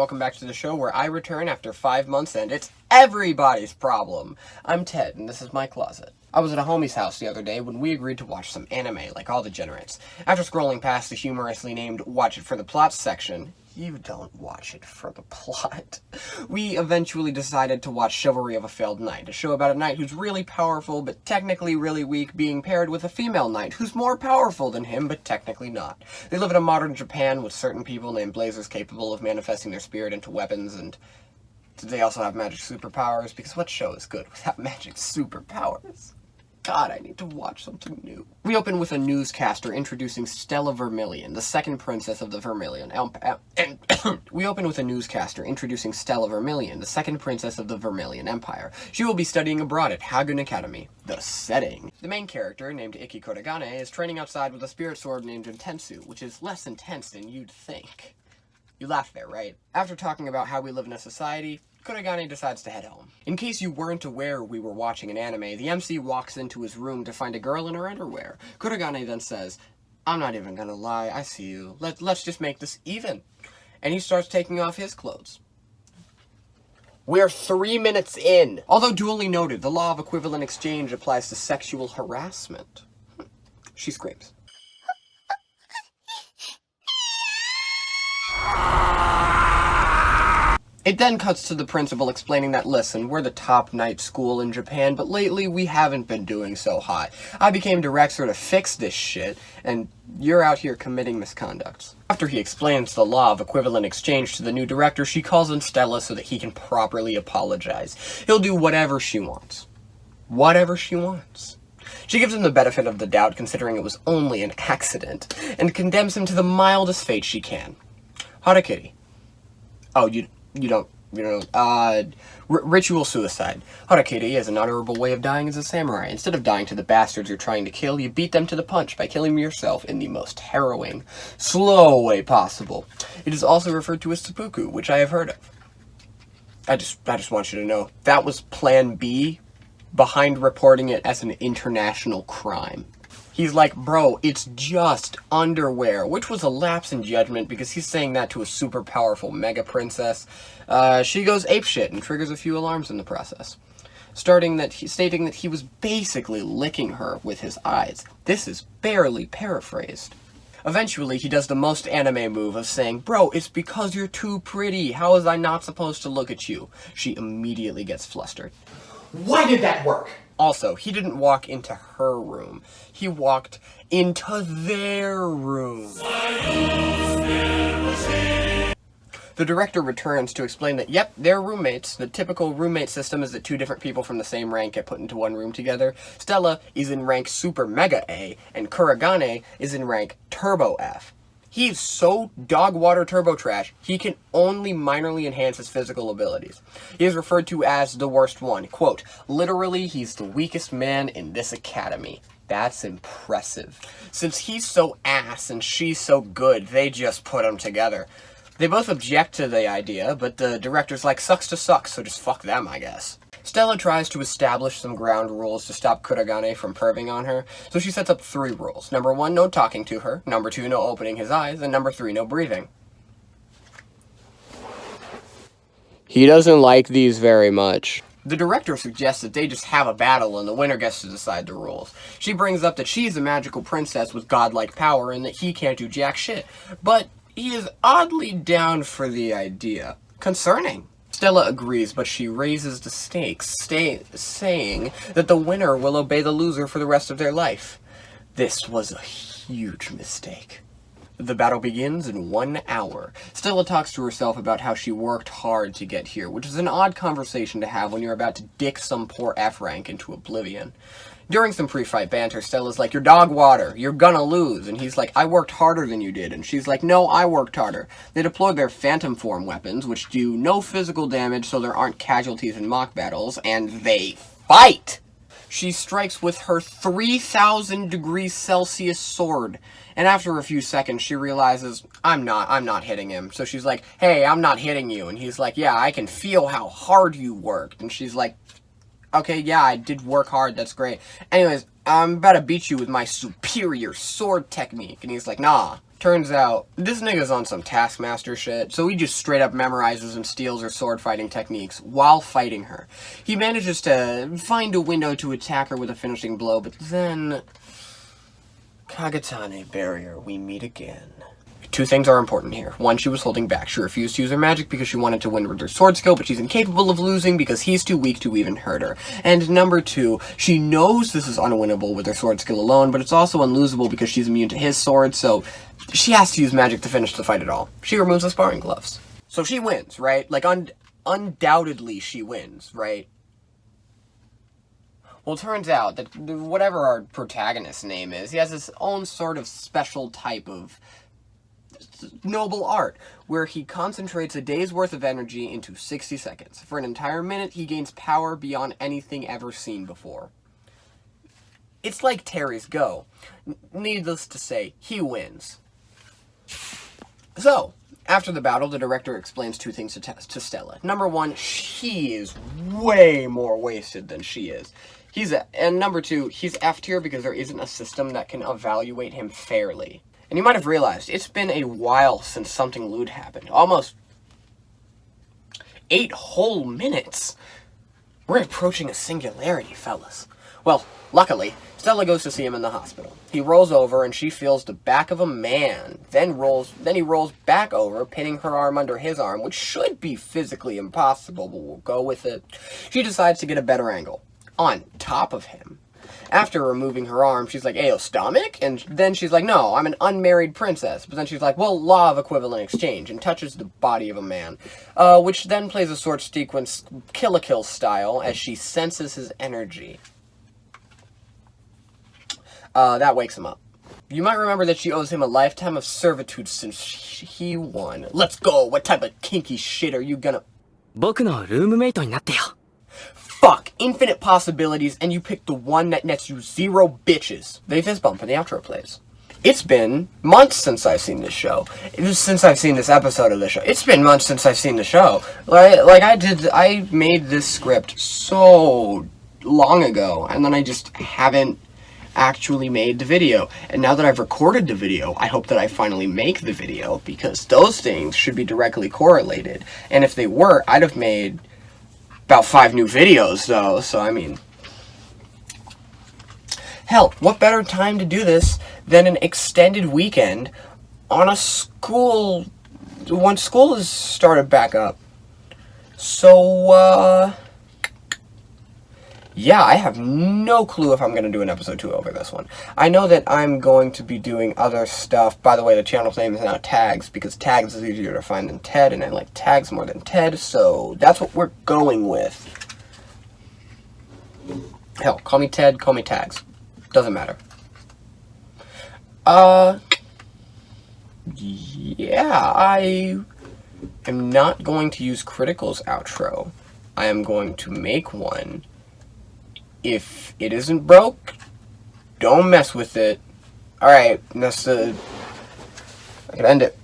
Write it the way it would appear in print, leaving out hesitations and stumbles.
welcome back to the show where I return after 5 months and it's everybody's problem. I'm Ted, and this is my closet. I was at a homie's house the other day when we agreed to watch some anime, like all degenerates. After scrolling past the humorously named Watch It for the Plot section, you don't watch it for the plot, we eventually decided to watch Chivalry of a Failed Knight, a show about a knight who's really powerful but technically really weak being paired with a female knight who's more powerful than him but technically not. They live in a modern Japan with certain people named Blazers capable of manifesting their spirit into weapons, and they also have magic superpowers, because what show is good without magic superpowers? God, I need to watch something new. We open with a newscaster introducing Stella Vermilion, the second princess of the Vermilion Empire. She will be studying abroad at Hagun Academy. The setting. The main character, named Iki Kurogane, is training outside with a spirit sword named Intensu, which is less intense than you'd think. You laughed there, right? After talking about how we live in a society, Kurogane decides to head home. In case you weren't aware we were watching an anime, the MC walks into his room to find a girl in her underwear. Kurogane then says, "I'm not even gonna lie, I see you. Let's just make this even." And he starts taking off his clothes. We're 3 minutes in. Although duly noted, the law of equivalent exchange applies to sexual harassment. She screams. It then cuts to the principal explaining that, listen, we're the top night school in Japan, but lately we haven't been doing so hot. I became director to fix this shit, and you're out here committing misconduct. After he explains the law of equivalent exchange to the new director, she calls in Stella so that he can properly apologize. He'll do whatever she wants. Whatever she wants. She gives him the benefit of the doubt, considering it was only an accident, and condemns him to the mildest fate she can. Harakiri. Oh, ritual suicide. Harakiri is an honorable way of dying as a samurai. Instead of dying to the bastards you're trying to kill, you beat them to the punch by killing yourself in the most harrowing, slow way possible. It is also referred to as seppuku, which I have heard of. I just want you to know, that was plan B behind reporting it as an international crime. He's like, bro, it's just underwear, which was a lapse in judgment because he's saying that to a super powerful mega princess. She goes apeshit and triggers a few alarms in the process, stating that he was basically licking her with his eyes. This is barely paraphrased. Eventually, he does the most anime move of saying, bro, it's because you're too pretty. How was I not supposed to look at you? She immediately gets flustered. Why did that work? Also, he didn't walk into her room. He walked into their room. The director returns to explain that, yep, they're roommates. The typical roommate system is that two different people from the same rank get put into one room together. Stella is in rank Super Mega A, and Kurogane is in rank Turbo F. He's so dog water turbo trash, he can only minorly enhance his physical abilities. He is referred to as the worst one. Quote, literally, he's the weakest man in this academy. That's impressive. Since he's so ass and she's so good, they just put them together. They both object to the idea, but the director's like, sucks to suck, so just fuck them, I guess. Stella tries to establish some ground rules to stop Kurogane from perving on her, so she sets up 3 rules. Number 1, no talking to her. Number 2, no opening his eyes. And number 3, no breathing. He doesn't like these very much. The director suggests that they just have a battle and the winner gets to decide the rules. She brings up that she's a magical princess with godlike power and that he can't do jack shit. But he is oddly down for the idea. Concerning. Stella agrees, but she raises the stakes, saying that the winner will obey the loser for the rest of their life. This was a huge mistake. The battle begins in 1 hour. Stella talks to herself about how she worked hard to get here, which is an odd conversation to have when you're about to dick some poor F rank into oblivion. During some pre-fight banter, Stella's like, you're dog water, you're gonna lose. And he's like, I worked harder than you did. And she's like, no, I worked harder. They deploy their phantom form weapons, which do no physical damage so there aren't casualties in mock battles, and they fight! She strikes with her 3,000 degrees Celsius sword. And after a few seconds, she realizes, I'm not hitting him. So she's like, hey, I'm not hitting you. And he's like, yeah, I can feel how hard you worked. And she's like, okay, yeah, I did work hard, that's great. Anyways, I'm about to beat you with my superior sword technique. And he's like, nah. Turns out, this nigga's on some Taskmaster shit, so he just straight up memorizes and steals her sword fighting techniques while fighting her. He manages to find a window to attack her with a finishing blow, but then... Kagatane barrier, we meet again. Two things are important here. One, she was holding back. She refused to use her magic because she wanted to win with her sword skill, but she's incapable of losing because he's too weak to even hurt her. And number two, she knows this is unwinnable with her sword skill alone, but it's also unlosable because she's immune to his sword, so she has to use magic to finish the fight at all. She removes the sparring gloves. So she wins, right? Like, undoubtedly she wins, right? Well, it turns out that whatever our protagonist's name is, he has his own sort of special type of noble art, where he concentrates a day's worth of energy into 60 seconds. For an entire minute, he gains power beyond anything ever seen before. It's like Terry's Go. Needless to say, he wins. So, after the battle, the director explains two things to Stella. Number one, he is way more wasted than she is. And number two, he's F tier because there isn't a system that can evaluate him fairly. And you might have realized, it's been a while since something lewd happened. Almost 8 whole minutes. We're approaching a singularity, fellas. Well, luckily, Stella goes to see him in the hospital. He rolls over and she feels the back of a man. Then he rolls back over, pinning her arm under his arm, which should be physically impossible, but we'll go with it. She decides to get a better angle. On top of him. After removing her arm, she's like, ayo, stomach? And then she's like, no, I'm an unmarried princess. But then she's like, well, law of equivalent exchange, and touches the body of a man. Which then plays a sword sequence, Kill la Kill style, as she senses his energy. That wakes him up. You might remember that she owes him a lifetime of servitude since he won. Let's go! What type of kinky shit are you gonna... Fuck! Infinite possibilities, and you pick the one that nets you 0 bitches. They fist bump and the outro plays. It's been months since I've seen this show. Since I've seen this episode of the show. It's been months since I've seen the show. I made this script so long ago, and then I just haven't actually made the video. And now that I've recorded the video, I hope that I finally make the video, because those things should be directly correlated. And if they were, I'd have made about 5 new videos, though, so I mean... Hell, what better time to do this than an extended weekend on a school... once school is started back up. So, yeah, I have no clue if I'm going to do an episode 2 over this one. I know that I'm going to be doing other stuff. By the way, the channel's name is now Tags, because Tags is easier to find than Ted, and I like Tags more than Ted, so that's what we're going with. Hell, call me Ted, call me Tags. Doesn't matter. Yeah, I am not going to use Critical's outro. I am going to make one. If it isn't broke, don't mess with it. Alright, I can end it.